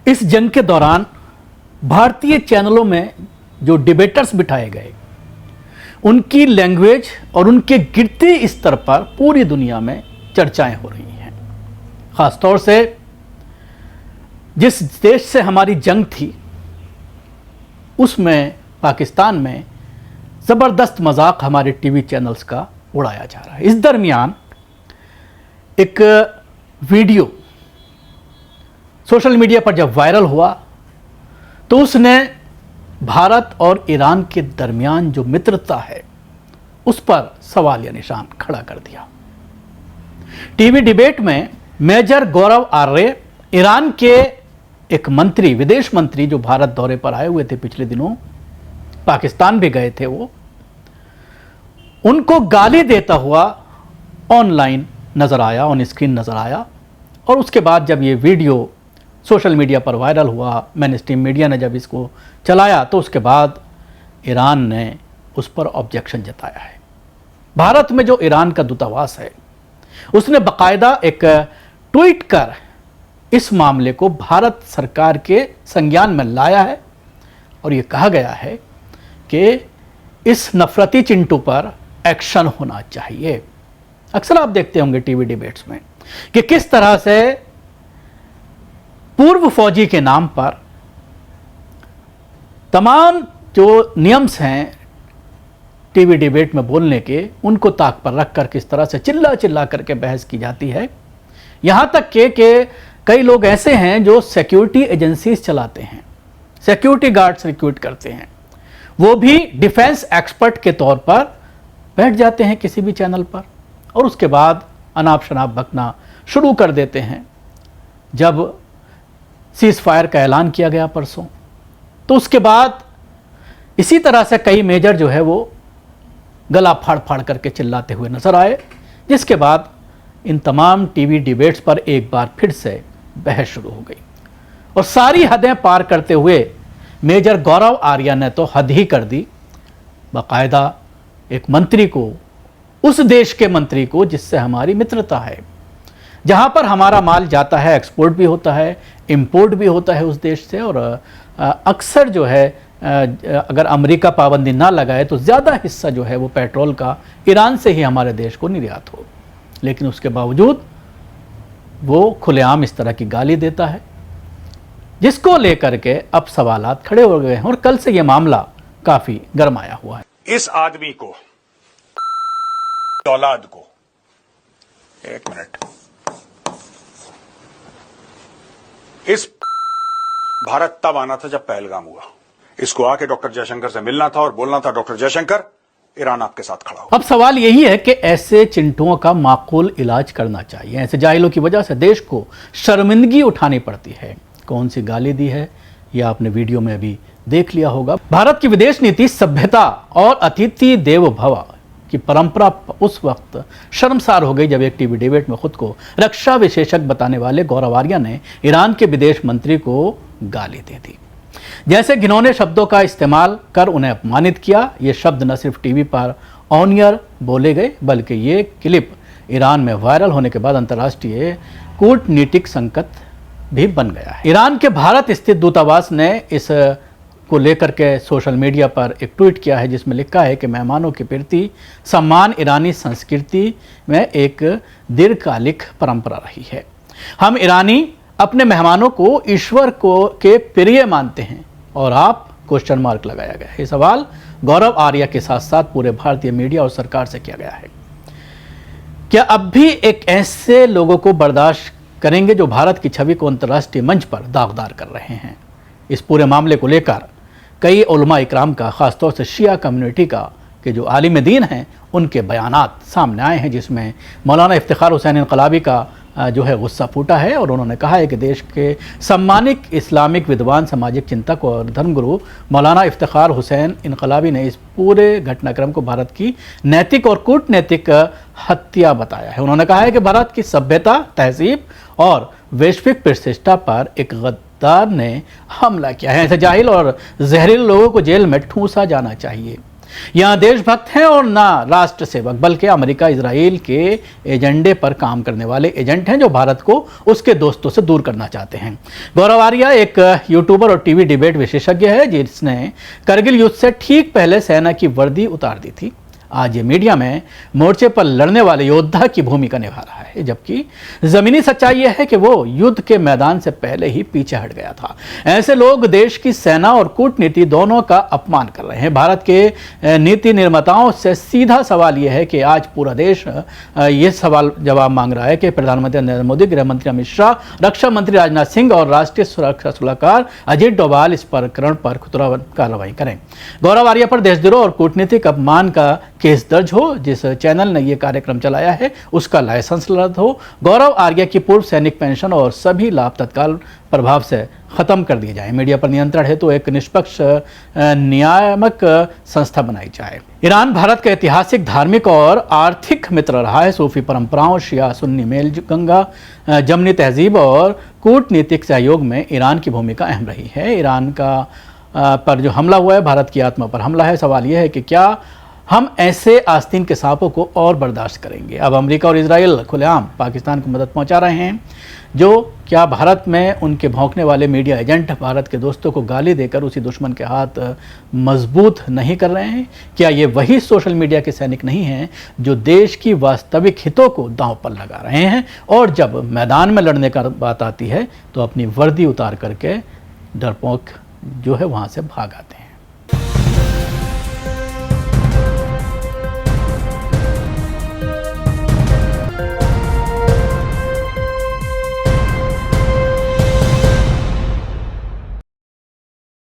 इस जंग के दौरान भारतीय चैनलों में जो डिबेटर्स बिठाए गए, उनकी लैंग्वेज और उनके गिरते स्तर पर पूरी दुनिया में चर्चाएं हो रही हैं। खासतौर से जिस देश से हमारी जंग थी, उसमें पाकिस्तान में ज़बरदस्त मजाक हमारे टीवी चैनल्स का उड़ाया जा रहा है। इस दरमियान एक वीडियो सोशल मीडिया पर जब वायरल हुआ तो उसने भारत और ईरान के दरमियान जो मित्रता है उस पर सवाल या निशान खड़ा कर दिया। टीवी डिबेट में मेजर गौरव आर्य, ईरान के एक मंत्री, विदेश मंत्री जो भारत दौरे पर आए हुए थे पिछले दिनों, पाकिस्तान भी गए थे, वो उनको गाली देता हुआ ऑनलाइन नजर आया, ऑन स्क्रीन नजर आया। और उसके बाद जब ये वीडियो सोशल मीडिया पर वायरल हुआ, मेनस्ट्रीम मीडिया ने जब इसको चलाया, तो उसके बाद ईरान ने उस पर ऑब्जेक्शन जताया है। भारत में जो ईरान का दूतावास है, उसने बाकायदा एक ट्वीट कर इस मामले को भारत सरकार के संज्ञान में लाया है और ये कहा गया है कि इस नफरती चिंटू पर एक्शन होना चाहिए। अक्सर आप देखते होंगे टीवी डिबेट्स में कि किस तरह से पूर्व फौजी के नाम पर तमाम जो नियम्स हैं टीवी डिबेट में बोलने के, उनको ताक पर रखकर किस तरह से चिल्ला चिल्ला करके बहस की जाती है। यहां तक कि कई लोग ऐसे हैं जो सिक्योरिटी एजेंसीज चलाते हैं, सिक्योरिटी गार्ड्स रिक्रूट करते हैं, वो भी डिफेंस एक्सपर्ट के तौर पर बैठ जाते हैं किसी भी चैनल पर और उसके बाद अनाप शनाप बकना शुरू कर देते हैं। जब सीज फायर का ऐलान किया गया परसों, तो उसके बाद इसी तरह से कई मेजर जो है वो गला फाड़ फाड़ करके चिल्लाते हुए नजर आए, जिसके बाद इन तमाम टीवी डिबेट्स पर एक बार फिर से बहस शुरू हो गई और सारी हदें पार करते हुए मेजर गौरव आर्य ने तो हद ही कर दी। बाकायदा एक मंत्री को, उस देश के मंत्री को जिससे हमारी मित्रता है, जहां पर हमारा माल जाता है, एक्सपोर्ट भी होता है, इंपोर्ट भी होता है उस देश से, और अक्सर जो है अगर अमेरिका पाबंदी ना लगाए तो ज़्यादा हिस्सा जो है वो पेट्रोल का ईरान से ही हमारे देश को निर्यात हो, लेकिन उसके बावजूद वो खुलेआम इस तरह की गाली देता है, जिसको लेकर के अब सवालात खड़े हो गए हैं और कल से ये मामला काफ़ी गरमाया हुआ है। इस आदमी को, औलाद को, एक मिनट, इस भारत तब आना था जब पहलगाम हुआ। इसको आके डॉक्टर जयशंकर से मिलना था और बोलना था, डॉक्टर जयशंकर, ईरान आपके साथ खड़ा हो। अब सवाल यही है कि ऐसे चिंटुओं का माकूल इलाज करना चाहिए। ऐसे जाहिलों की वजह से देश को शर्मिंदगी उठानी पड़ती है। कौन सी गाली दी है यह आपने वीडियो में अभी देख लिया होगा। भारत की विदेश नीति सभ्यता और अतिथि देवो भव की परंपरा उस वक्त शर्मसार हो गई जब एक टीवी डिबेट में खुद को रक्षा विशेषज्ञ बताने वाले गौरव आर्य ने ईरान के विदेश मंत्री को गाली दे दी। जैसे घिनौने शब्दों का इस्तेमाल कर उन्हें अपमानित किया। ये शब्द न सिर्फ टीवी पर ऑन ईयर बोले गए, बल्कि ये क्लिप ईरान में वायरल होने के बाद अंतर्राष्ट्रीय कूटनीतिक संकट भी बन गया है। ईरान के भारत स्थित दूतावास ने इस को लेकर के सोशल मीडिया पर एक ट्वीट किया है, जिसमें लिखा है कि मेहमानों के प्रति सम्मान ईरानी संस्कृति में एक दीर्घकालिक परंपरा रही है। हम ईरानी अपने मेहमानों को ईश्वर को के प्रिय मानते हैं। और आप क्वेश्चन मार्क लगाया गया है। ये सवाल गौरव आर्य के साथ साथ पूरे भारतीय मीडिया और सरकार से किया गया है। क्या अब भी एक ऐसे लोगों को बर्दाश्त करेंगे जो भारत की छवि को अंतर्राष्ट्रीय मंच पर दागदार कर रहे हैं? इस पूरे मामले को लेकर कई उलमा इकराम का, खासतौर से शिया कम्युनिटी का, के जो आलिम दीन हैं, उनके बयानात सामने आए हैं, जिसमें मौलाना इफ्तिखार हुसैन इनकलाबी का जो है गुस्सा फूटा है और उन्होंने कहा है कि देश के सम्मानित इस्लामिक विद्वान, सामाजिक चिंतक और धर्मगुरु मौलाना इफ्तिखार हुसैन इनकलाबी ने इस पूरे घटनाक्रम को भारत की नैतिक और कूटनैतिक हत्या बताया है। उन्होंने कहा है कि भारत की सभ्यता, तहजीब और वैश्विक प्रतिष्ठा पर एक गद्दार ने हमला किया है। ऐसे जाहिल और जहरीले लोगों को जेल में ठूंसा जाना चाहिए। यहाँ देशभक्त हैं और ना राष्ट्र सेवक, बल्कि अमेरिका इजराइल के एजेंडे पर काम करने वाले एजेंट हैं जो भारत को उसके दोस्तों से दूर करना चाहते हैं। गौरव आर्या एक यूट्यूबर और टीवी डिबेट विशेषज्ञ है जिसने करगिल युद्ध से ठीक पहले सेना की वर्दी उतार दी थी। आज ये मीडिया में मोर्चे पर लड़ने वाले योद्धा की भूमिका निभा रहा है, जबकि जमीनी सच्चाई यह है कि वो युद्ध के मैदान से पहले ही पीछे हट गया था। ऐसे लोग देश की सेना और कूटनीति दोनों का अपमान कर रहे हैं। भारत के नीति निर्माताओं से सीधा सवाल यह है कि आज पूरा देश ये सवाल जवाब मांग रहा है कि प्रधानमंत्री नरेंद्र मोदी, गृह मंत्री अमित शाह, रक्षा मंत्री राजनाथ सिंह और राष्ट्रीय सुरक्षा सलाहकार अजीत डोभाल इस प्रकरण पर खुतरा कार्रवाई करें। गौरव आर्या पर देशद्रोह और कूटनीतिक अपमान का केस दर्ज हो। जिस चैनल ने यह कार्यक्रम चलाया है उसका लाइसेंस रद्द हो। गौरव आर्या की पूर्व सैनिक पेंशन और सभी लाभ तत्काल प्रभाव से खत्म कर दिए जाए। मीडिया पर नियंत्रण हेतु एक निष्पक्ष नियामक संस्था बनाई जाए। ईरान भारत का ऐतिहासिक, धार्मिक और आर्थिक मित्र रहा है। सूफी परंपराओं, शिया सुन्नी मेल, गंगा जमनी तहजीब और कूटनीतिक सहयोग में ईरान की भूमिका अहम रही है। ईरान का पर जो हमला हुआ है भारत की आत्मा पर हमला है। सवाल यह है कि क्या हम ऐसे आस्तीन के सांपों को और बर्दाश्त करेंगे? अब अमेरिका और इजराइल खुलेआम पाकिस्तान को मदद पहुंचा रहे हैं। जो क्या भारत में उनके भौंकने वाले मीडिया एजेंट भारत के दोस्तों को गाली देकर उसी दुश्मन के हाथ मजबूत नहीं कर रहे हैं? क्या ये वही सोशल मीडिया के सैनिक नहीं हैं जो देश की वास्तविक हितों को दांव पर लगा रहे हैं और जब मैदान में लड़ने का बात आती है तो अपनी वर्दी उतार करके डरपोक जो है वहाँ से भाग आते हैं?